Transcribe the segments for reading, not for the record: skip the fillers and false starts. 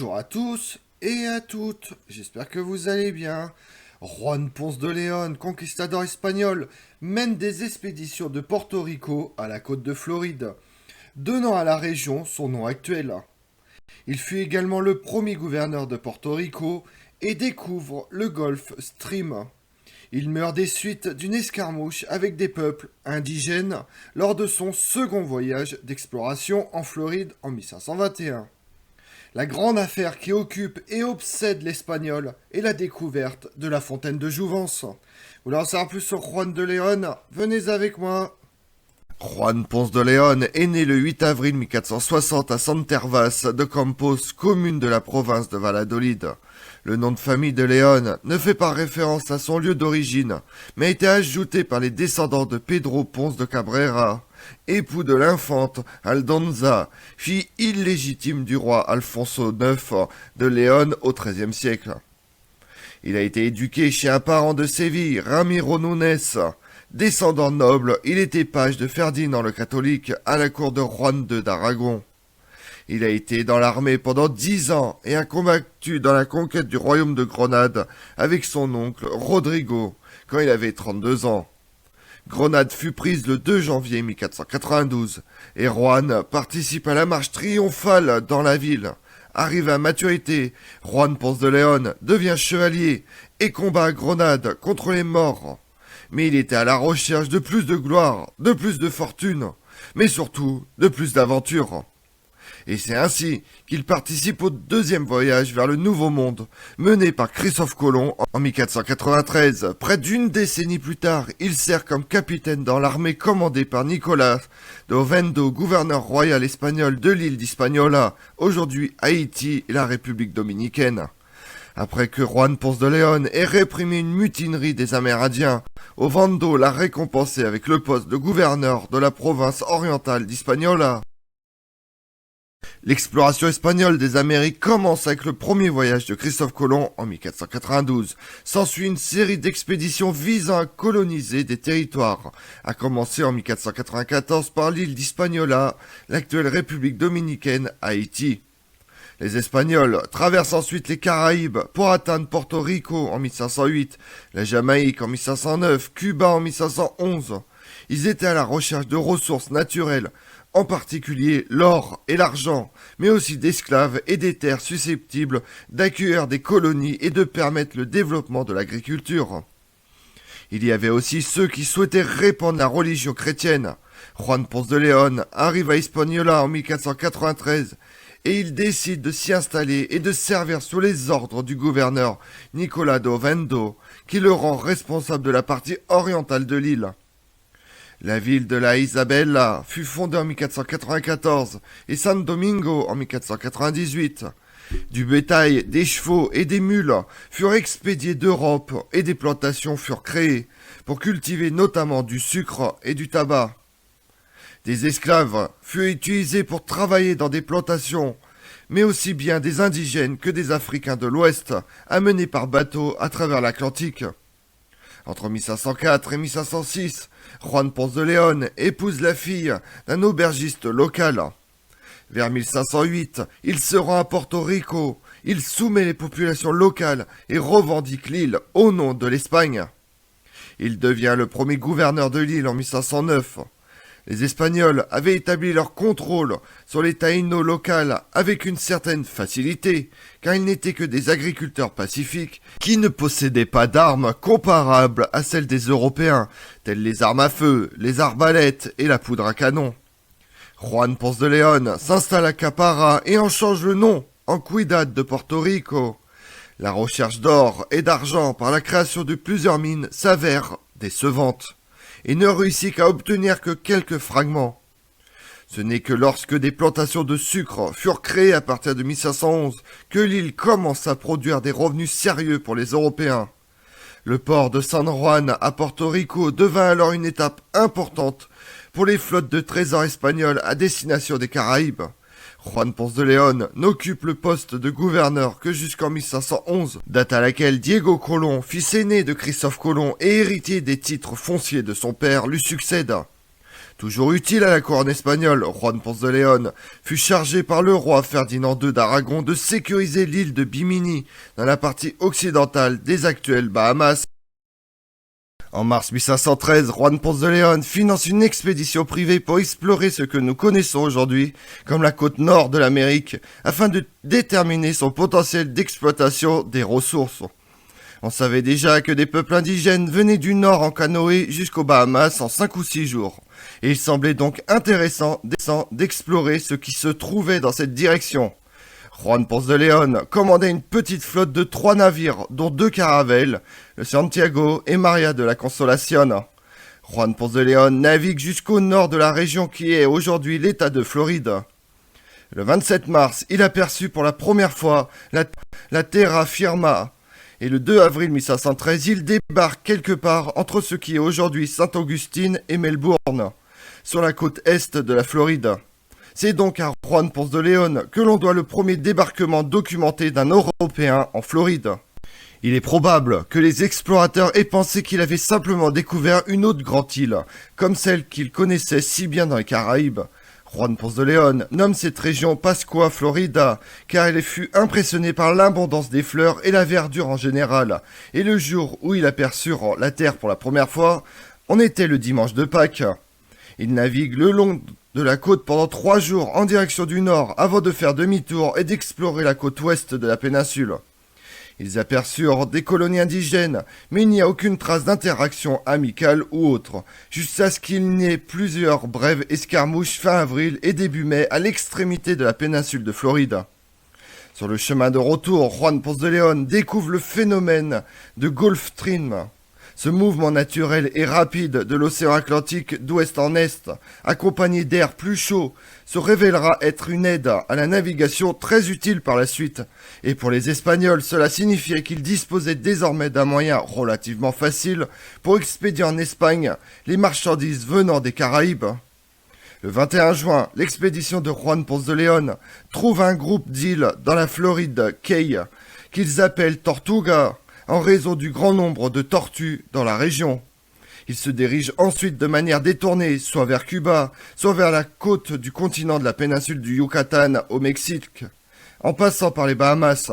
Bonjour à tous et à toutes, j'espère que vous allez bien. Juan Ponce de León, conquistador espagnol, mène des expéditions de Porto Rico à la côte de Floride, donnant à la région son nom actuel. Il fut également le premier gouverneur de Porto Rico et découvre le Gulf Stream. Il meurt des suites d'une escarmouche avec des peuples indigènes lors de son second voyage d'exploration en Floride en 1521. La grande affaire qui occupe et obsède l'Espagnol est la découverte de la fontaine de Jouvence. Vous voulez en savoir plus sur Juan de León? Venez avec moi. Juan Ponce de León est né le 8 avril 1460 à Santervas de Campos, commune de la province de Valladolid. Le nom de famille de León ne fait pas référence à son lieu d'origine, mais a été ajouté par les descendants de Pedro Ponce de Cabrera, époux de l'infante Aldonza, fille illégitime du roi Alfonso IX de Léon au XIIIe siècle. Il a été éduqué chez un parent de Séville, Ramiro Nunes. Descendant noble, il était page de Ferdinand le catholique à la cour de Juan II d'Aragon. Il a été dans l'armée pendant 10 ans et a combattu dans la conquête du royaume de Grenade avec son oncle Rodrigo quand il avait 32 ans. Grenade fut prise le 2 janvier 1492 et Juan participe à la marche triomphale dans la ville. Arrivé à maturité, Juan Ponce de León devient chevalier et combat à Grenade contre les morts. Mais il était à la recherche de plus de gloire, de plus de fortune, mais surtout de plus d'aventure. Et c'est ainsi qu'il participe au deuxième voyage vers le Nouveau Monde, mené par Christophe Colomb en 1493. Près d'une décennie plus tard, il sert comme capitaine dans l'armée commandée par Nicolas de Oviedo, gouverneur royal espagnol de l'île d'Hispaniola, aujourd'hui Haïti et la République dominicaine. Après que Juan Ponce de León ait réprimé une mutinerie des Amérindiens, Oviedo l'a récompensé avec le poste de gouverneur de la province orientale d'Hispaniola. L'exploration espagnole des Amériques commence avec le premier voyage de Christophe Colomb en 1492. S'ensuit une série d'expéditions visant à coloniser des territoires, à commencer en 1494 par l'île d'Hispaniola, l'actuelle République dominicaine Haïti. Les Espagnols traversent ensuite les Caraïbes pour atteindre Porto Rico en 1508, la Jamaïque en 1509, Cuba en 1511. Ils étaient à la recherche de ressources naturelles, en particulier l'or et l'argent, mais aussi d'esclaves et des terres susceptibles d'accueillir des colonies et de permettre le développement de l'agriculture. Il y avait aussi ceux qui souhaitaient répandre la religion chrétienne. Juan Ponce de León arrive à Hispaniola en 1493 et il décide de s'y installer et de servir sous les ordres du gouverneur Nicolas de Oviedo, qui le rend responsable de la partie orientale de l'île. La ville de la Isabela fut fondée en 1494 et San Domingo en 1498. Du bétail, des chevaux et des mules furent expédiés d'Europe et des plantations furent créées pour cultiver notamment du sucre et du tabac. Des esclaves furent utilisés pour travailler dans des plantations, mais aussi bien des indigènes que des Africains de l'Ouest amenés par bateau à travers l'Atlantique. Entre 1504 et 1506, Juan Ponce de León épouse la fille d'un aubergiste local. Vers 1508, il se rend à Porto Rico, il soumet les populations locales et revendique l'île au nom de l'Espagne. Il devient le premier gouverneur de l'île en 1509. Les Espagnols avaient établi leur contrôle sur les taïnos locaux avec une certaine facilité, car ils n'étaient que des agriculteurs pacifiques qui ne possédaient pas d'armes comparables à celles des Européens, telles les armes à feu, les arbalètes et la poudre à canon. Juan Ponce de León s'installe à Caparra et en change le nom en Ciudad de Porto Rico. La recherche d'or et d'argent par la création de plusieurs mines s'avère décevante et ne réussit qu'à obtenir que quelques fragments. Ce n'est que lorsque des plantations de sucre furent créées à partir de 1511 que l'île commence à produire des revenus sérieux pour les Européens. Le port de San Juan à Porto Rico devint alors une étape importante pour les flottes de trésors espagnoles à destination des Caraïbes. Juan Ponce de León n'occupe le poste de gouverneur que jusqu'en 1511, date à laquelle Diego Colón, fils aîné de Christophe Colomb et héritier des titres fonciers de son père, lui succède. Toujours utile à la couronne espagnole, Juan Ponce de León fut chargé par le roi Ferdinand II d'Aragon de sécuriser l'île de Bimini, dans la partie occidentale des actuelles Bahamas. En mars 1513, Juan Ponce de León finance une expédition privée pour explorer ce que nous connaissons aujourd'hui comme la côte nord de l'Amérique, afin de déterminer son potentiel d'exploitation des ressources. On savait déjà que des peuples indigènes venaient du nord en canoë jusqu'aux Bahamas en 5 ou 6 jours. Et il semblait donc intéressant d'explorer ce qui se trouvait dans cette direction. Juan Ponce de León commandait une petite flotte de 3 navires, dont 2 caravelles, le Santiago et Maria de la Consolación. Juan Ponce de León navigue jusqu'au nord de la région qui est aujourd'hui l'État de Floride. Le 27 mars, il aperçut pour la première fois la terra firma. Et le 2 avril 1513, il débarque quelque part entre ce qui est aujourd'hui Saint-Augustine et Melbourne, sur la côte est de la Floride. C'est donc à Juan Ponce de León que l'on doit le premier débarquement documenté d'un Européen en Floride. Il est probable que les explorateurs aient pensé qu'il avait simplement découvert une autre grande île, comme celle qu'il connaissait si bien dans les Caraïbes. Juan Ponce de León nomme cette région Pascua Florida, car il fut impressionné par l'abondance des fleurs et la verdure en général. Et le jour où il aperçut la terre pour la première fois, on était le dimanche de Pâques. Il navigue le long de la côte pendant 3 jours en direction du nord, avant de faire demi-tour et d'explorer la côte ouest de la péninsule. Ils aperçurent des colonies indigènes, mais il n'y a aucune trace d'interaction amicale ou autre, jusqu'à ce qu'il n'y ait plusieurs brèves escarmouches fin avril et début mai à l'extrémité de la péninsule de Floride. Sur le chemin de retour, Juan Ponce de León découvre le phénomène de Gulf Stream. Ce mouvement naturel et rapide de l'océan Atlantique d'ouest en est, accompagné d'air plus chaud, se révélera être une aide à la navigation très utile par la suite. Et pour les Espagnols, cela signifiait qu'ils disposaient désormais d'un moyen relativement facile pour expédier en Espagne les marchandises venant des Caraïbes. Le 21 juin, l'expédition de Juan Ponce de León trouve un groupe d'îles dans la Floride Cay, qu'ils appellent Tortuga, en raison du grand nombre de tortues dans la région. Ils se dirigent ensuite de manière détournée, soit vers Cuba, soit vers la côte du continent de la péninsule du Yucatan au Mexique, en passant par les Bahamas.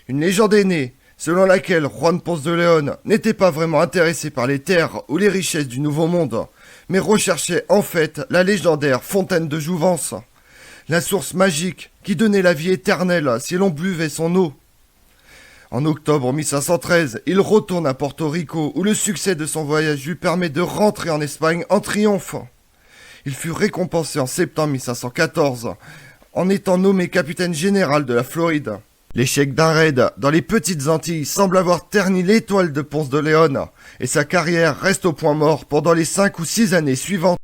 Une légende est née, selon laquelle Juan Ponce de León n'était pas vraiment intéressé par les terres ou les richesses du Nouveau Monde, mais recherchait en fait la légendaire fontaine de jouvence, la source magique qui donnait la vie éternelle si l'on buvait son eau. En octobre 1513, il retourne à Porto Rico où le succès de son voyage lui permet de rentrer en Espagne en triomphe. Il fut récompensé en septembre 1514 en étant nommé capitaine général de la Floride. L'échec d'un raid dans les petites Antilles semble avoir terni l'étoile de Ponce de León et sa carrière reste au point mort pendant les 5 ou 6 années suivantes.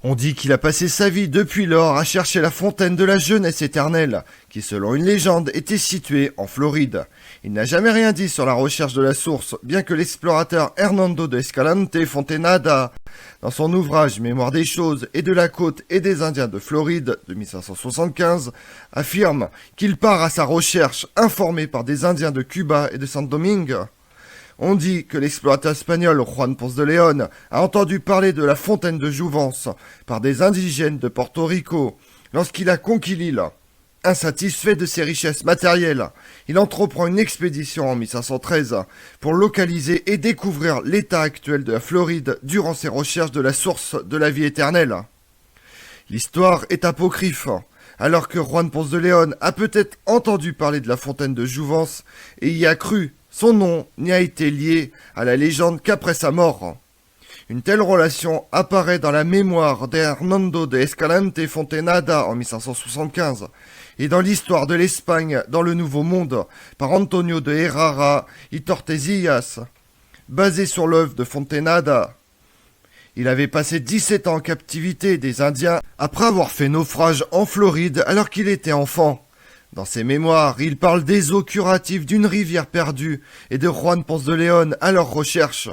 On dit qu'il a passé sa vie depuis lors à chercher la fontaine de la jeunesse éternelle, qui selon une légende était située en Floride. Il n'a jamais rien dit sur la recherche de la source, bien que l'explorateur Hernando de Escalante Fontenada, dans son ouvrage Mémoire des choses et de la côte et des Indiens de Floride de 1575, affirme qu'il part à sa recherche informé par des Indiens de Cuba et de Santo Domingue. On dit que l'explorateur espagnol Juan Ponce de León a entendu parler de la fontaine de jouvence par des indigènes de Porto Rico lorsqu'il a conquis l'île. Insatisfait de ses richesses matérielles, il entreprend une expédition en 1513 pour localiser et découvrir l'état actuel de la Floride durant ses recherches de la source de la vie éternelle. L'histoire est apocryphe, alors que Juan Ponce de León a peut-être entendu parler de la fontaine de jouvence et y a cru. Son nom n'y a été lié à la légende qu'après sa mort. Une telle relation apparaît dans la mémoire d'Hernando de Escalante Fontenada en 1575 et dans l'histoire de l'Espagne dans le Nouveau Monde par Antonio de Herrera y Tordesillas, basé sur l'œuvre de Fontenada. Il avait passé 17 ans en captivité des Indiens après avoir fait naufrage en Floride alors qu'il était enfant. Dans ses mémoires, il parle des eaux curatives d'une rivière perdue et de Juan Ponce de León à leur recherche.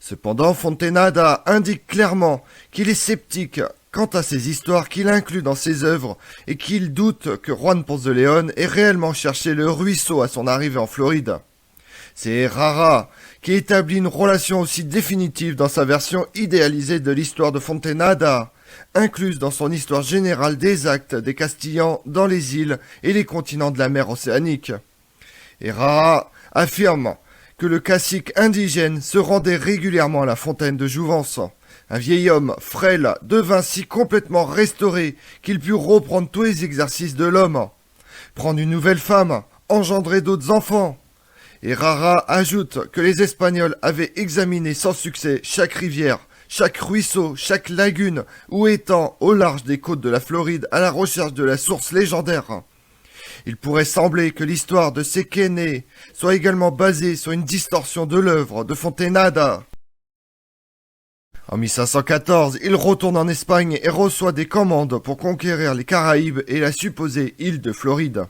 Cependant, Fontenada indique clairement qu'il est sceptique quant à ces histoires qu'il inclut dans ses œuvres et qu'il doute que Juan Ponce de León ait réellement cherché le ruisseau à son arrivée en Floride. C'est Herrera qui établit une relation aussi définitive dans sa version idéalisée de l'histoire de Fontenada, incluse dans son histoire générale des actes des Castillans dans les îles et les continents de la mer océanique. Herrera affirme que le cacique indigène se rendait régulièrement à la fontaine de jouvence. Un vieil homme frêle devint si complètement restauré qu'il put reprendre tous les exercices de l'homme, prendre une nouvelle femme, engendrer d'autres enfants. Herrera ajoute que les Espagnols avaient examiné sans succès chaque rivière, chaque ruisseau, chaque lagune ou étang au large des côtes de la Floride à la recherche de la source légendaire. Il pourrait sembler que l'histoire de Sequené soit également basée sur une distorsion de l'œuvre de Fontenada. En 1514, il retourne en Espagne et reçoit des commandes pour conquérir les Caraïbes et la supposée île de Floride.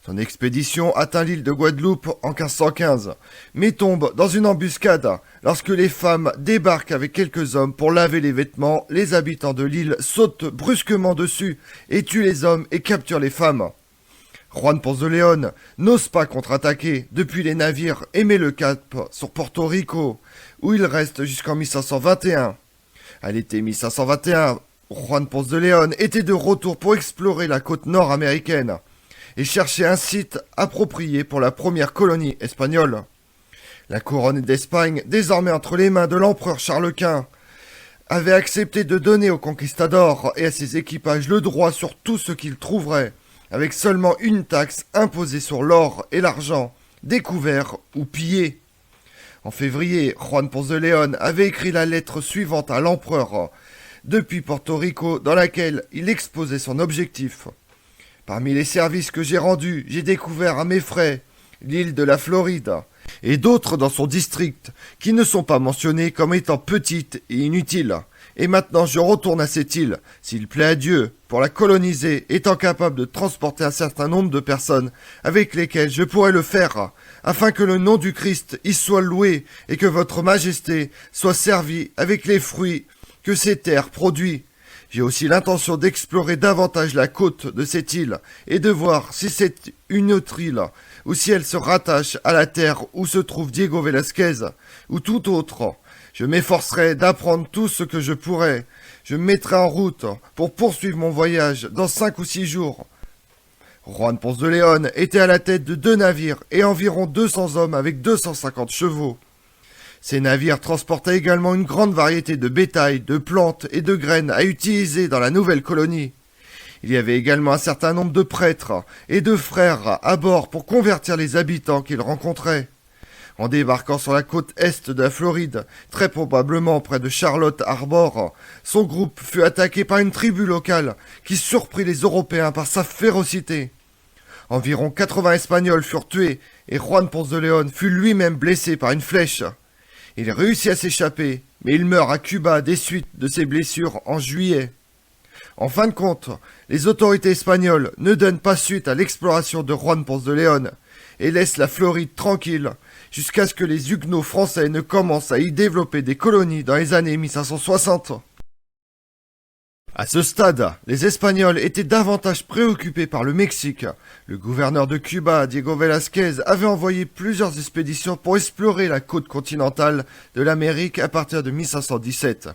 Son expédition atteint l'île de Guadeloupe en 1515, mais tombe dans une embuscade. Lorsque les femmes débarquent avec quelques hommes pour laver les vêtements, les habitants de l'île sautent brusquement dessus et tuent les hommes et capturent les femmes. Juan Ponce de León n'ose pas contre-attaquer depuis les navires et met le cap sur Porto Rico, où il reste jusqu'en 1521. À l'été 1521, Juan Ponce de León était de retour pour explorer la côte nord-américaine et chercher un site approprié pour la première colonie espagnole. La couronne d'Espagne, désormais entre les mains de l'empereur Charles Quint, avait accepté de donner aux conquistadors et à ses équipages le droit sur tout ce qu'ils trouveraient, avec seulement une taxe imposée sur l'or et l'argent, découverts ou pillés. En février, Juan Ponce de León avait écrit la lettre suivante à l'empereur depuis Porto Rico dans laquelle il exposait son objectif. Parmi les services que j'ai rendus, j'ai découvert à mes frais l'île de la Floride et d'autres dans son district qui ne sont pas mentionnées comme étant petites et inutiles. Et maintenant je retourne à cette île, s'il plaît à Dieu, pour la coloniser, étant capable de transporter un certain nombre de personnes avec lesquelles je pourrais le faire, afin que le nom du Christ y soit loué et que votre majesté soit servie avec les fruits que ces terres produisent. J'ai aussi l'intention d'explorer davantage la côte de cette île et de voir si c'est une autre île ou si elle se rattache à la terre où se trouve Diego Velázquez ou tout autre. Je m'efforcerai d'apprendre tout ce que je pourrai. Je me mettrai en route pour poursuivre mon voyage dans 5 ou 6 jours. Juan Ponce de León était à la tête de 2 navires et environ 200 hommes avec 250 chevaux. Ces navires transportaient également une grande variété de bétail, de plantes et de graines à utiliser dans la nouvelle colonie. Il y avait également un certain nombre de prêtres et de frères à bord pour convertir les habitants qu'ils rencontraient. En débarquant sur la côte est de la Floride, très probablement près de Charlotte Harbor, son groupe fut attaqué par une tribu locale qui surprit les Européens par sa férocité. Environ 80 Espagnols furent tués et Juan Ponce de León fut lui-même blessé par une flèche. Il réussit à s'échapper, mais il meurt à Cuba des suites de ses blessures en juillet. En fin de compte, les autorités espagnoles ne donnent pas suite à l'exploration de Juan Ponce de León et laissent la Floride tranquille jusqu'à ce que les Huguenots français ne commencent à y développer des colonies dans les années 1560. À ce stade, les Espagnols étaient davantage préoccupés par le Mexique. Le gouverneur de Cuba, Diego Velázquez, avait envoyé plusieurs expéditions pour explorer la côte continentale de l'Amérique à partir de 1517.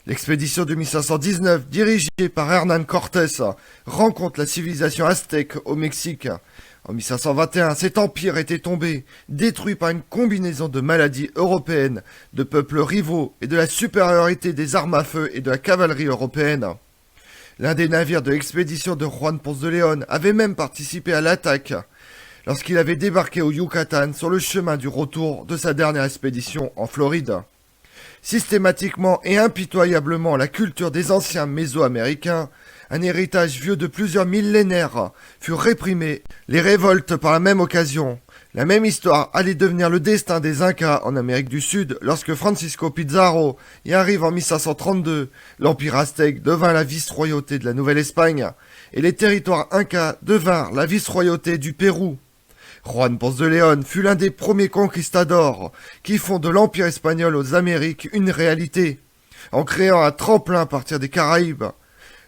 L'expédition de 1519, dirigée par Hernán Cortés, rencontre la civilisation aztèque au Mexique. En 1521, cet empire était tombé, détruit par une combinaison de maladies européennes, de peuples rivaux et de la supériorité des armes à feu et de la cavalerie européenne. L'un des navires de l'expédition de Juan Ponce de León avait même participé à l'attaque, lorsqu'il avait débarqué au Yucatan sur le chemin du retour de sa dernière expédition en Floride. Systématiquement et impitoyablement, la culture des anciens Mésoaméricains, un héritage vieux de plusieurs millénaires, fut réprimée. Les révoltes par la même occasion. La même histoire allait devenir le destin des Incas en Amérique du Sud lorsque Francisco Pizarro y arrive en 1532. L'empire aztèque devint la vice-royauté de la Nouvelle-Espagne et les territoires incas devinrent la vice-royauté du Pérou. Juan Ponce de León fut l'un des premiers conquistadors qui font de l'Empire espagnol aux Amériques une réalité, en créant un tremplin à partir des Caraïbes.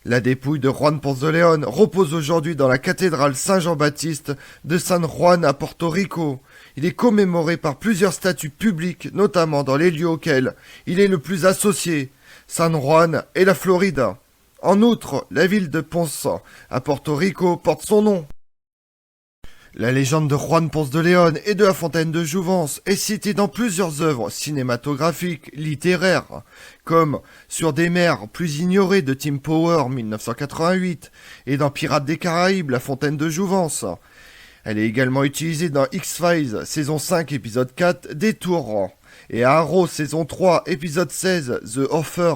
La dépouille de Juan Ponce de León repose aujourd'hui dans la cathédrale Saint-Jean-Baptiste de San Juan à Porto Rico. Il est commémoré par plusieurs statues publiques, notamment dans les lieux auxquels il est le plus associé, San Juan et la Floride. En outre, la ville de Ponce à Porto Rico porte son nom. La légende de Juan Ponce de León et de la fontaine de Jouvence est citée dans plusieurs œuvres cinématographiques, littéraires, comme Sur des mers plus ignorées de Tim Power 1988 et dans Pirates des Caraïbes, la fontaine de Jouvence. Elle est également utilisée dans X-Files saison 5 épisode 4 Détour et Arrow saison 3 épisode 16 The Offer,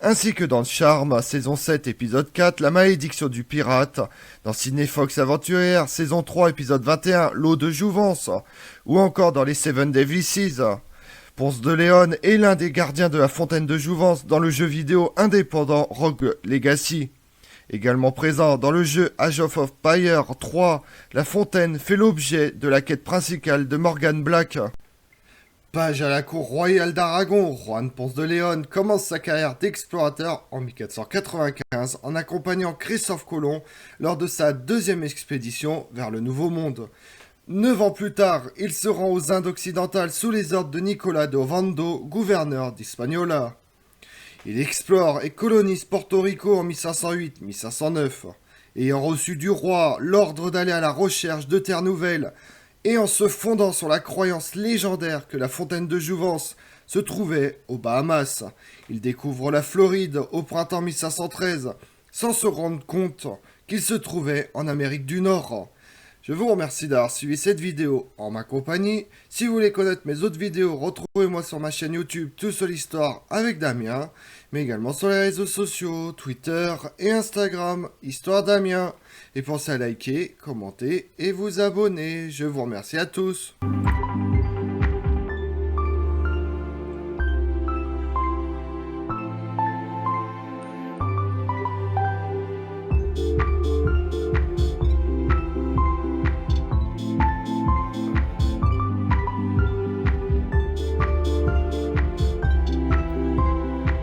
ainsi que dans Charme saison 7 épisode 4 La malédiction du pirate, dans Cinefox Aventurière saison 3 épisode 21 L'eau de Jouvence, ou encore dans les Seven Deadly Seas. Ponce de León est l'un des gardiens de la fontaine de Jouvence dans le jeu vidéo indépendant Rogue Legacy. Également présent dans le jeu Age of Empires 3, la fontaine fait l'objet de la quête principale de Morgan Black. Page à la cour royale d'Aragon, Juan Ponce de León commence sa carrière d'explorateur en 1495 en accompagnant Christophe Colomb lors de sa deuxième expédition vers le Nouveau Monde. 9 ans plus tard, il se rend aux Indes occidentales sous les ordres de Nicolas de Ovando, gouverneur d'Hispaniola. Il explore et colonise Porto Rico en 1508-1509, ayant reçu du roi l'ordre d'aller à la recherche de terres nouvelles, et en se fondant sur la croyance légendaire que la fontaine de Jouvence se trouvait aux Bahamas. Il découvre la Floride au printemps 1513, sans se rendre compte qu'il se trouvait en Amérique du Nord. Je vous remercie d'avoir suivi cette vidéo en ma compagnie. Si vous voulez connaître mes autres vidéos, retrouvez-moi sur ma chaîne YouTube Tout Seul Histoire avec Damien, mais également sur les réseaux sociaux, Twitter et Instagram, Histoire Damien. Et pensez à liker, commenter et vous abonner. Je vous remercie à tous.